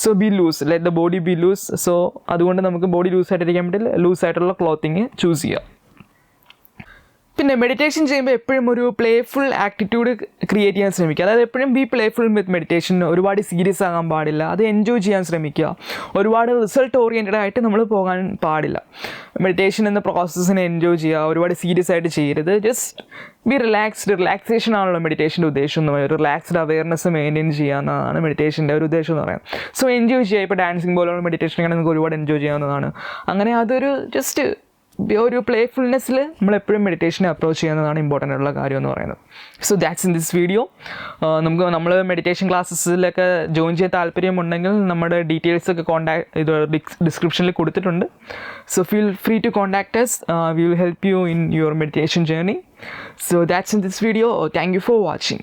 So be loose, let the body be loose. So അതുകൊണ്ട് നമുക്ക് ബോഡി ലൂസായിട്ടിരിക്കാൻ പറ്റില്ല, ലൂസായിട്ടുള്ള ക്ലോത്തിങ് ചൂസ് ചെയ്യുക. പിന്നെ മെഡിറ്റേഷൻ ചെയ്യുമ്പോൾ എപ്പോഴും ഒരു പ്ലേഫുൾ ആറ്റിറ്റ്യൂഡ് ക്രിയേറ്റ് ചെയ്യാൻ ശ്രമിക്കുക. അതായത് എപ്പോഴും ബി പ്ലേഫുൾ വിത്ത് മെഡിറ്റേഷൻ. ഒരുപാട് സീരിയസ് ആകാൻ പാടില്ല, അത് എൻജോയ് ചെയ്യാൻ ശ്രമിക്കുക. ഒരുപാട് റിസൾട്ട് ഓറിയൻറ്റഡ് ആയിട്ട് നമ്മൾ പോകാൻ പാടില്ല. മെഡിറ്റേഷൻ എന്ന പ്രോസസ്സിനെ എൻജോയ് ചെയ്യുക, ഒരുപാട് സീരിയസ് ആയിട്ട് ചെയ്യരുത്. ജസ്റ്റ് ബി റിലാക്സേഷൻ ആണല്ലോ മെഡിറ്റേഷൻ്റെ ഉദ്ദേശം എന്ന് പറയുന്നത്. റിലാക്സ്ഡ് അവയർനെസ് മെയിൻറ്റെയിൻ ചെയ്യാവുന്നതാണ് മെഡിറ്റേഷൻ്റെ ഒരു ഉദ്ദേശം എന്ന് പറയുന്നത്. സോ എൻജോയ് ചെയ്യുക. ഇപ്പോൾ ഡാൻസിങ് പോലുള്ള മെഡിറ്റേഷൻ ആണെങ്കിൽ നിങ്ങൾക്ക് ഒരുപാട് എൻജോയ് ചെയ്യാവുന്നതാണ്. അങ്ങനെ അതൊരു ജസ്റ്റ് ഒരു പ്ലേഫുൾനെസ്സിൽ നമ്മളെപ്പോഴും മെഡിറ്റേഷനെ അപ്രോച്ച് ചെയ്യുന്നതാണ് ഇമ്പോർട്ടൻ്റ് ആയിട്ടുള്ള കാര്യം എന്ന് പറയുന്നത്. So that's in this video. നമ്മൾ മെഡിറ്റേഷൻ ക്ലാസ്സസിലൊക്കെ ജോയിൻ ചെയ്യാൻ താല്പര്യമുണ്ടെങ്കിൽ നമ്മുടെ ഡീറ്റെയിൽസൊക്കെ ഡിസ്ക്രിപ്ഷനിൽ കൊടുത്തിട്ടുണ്ട്. So feel free to contact us. We will help you in your meditation journey. So that's in this video. Thank you for watching.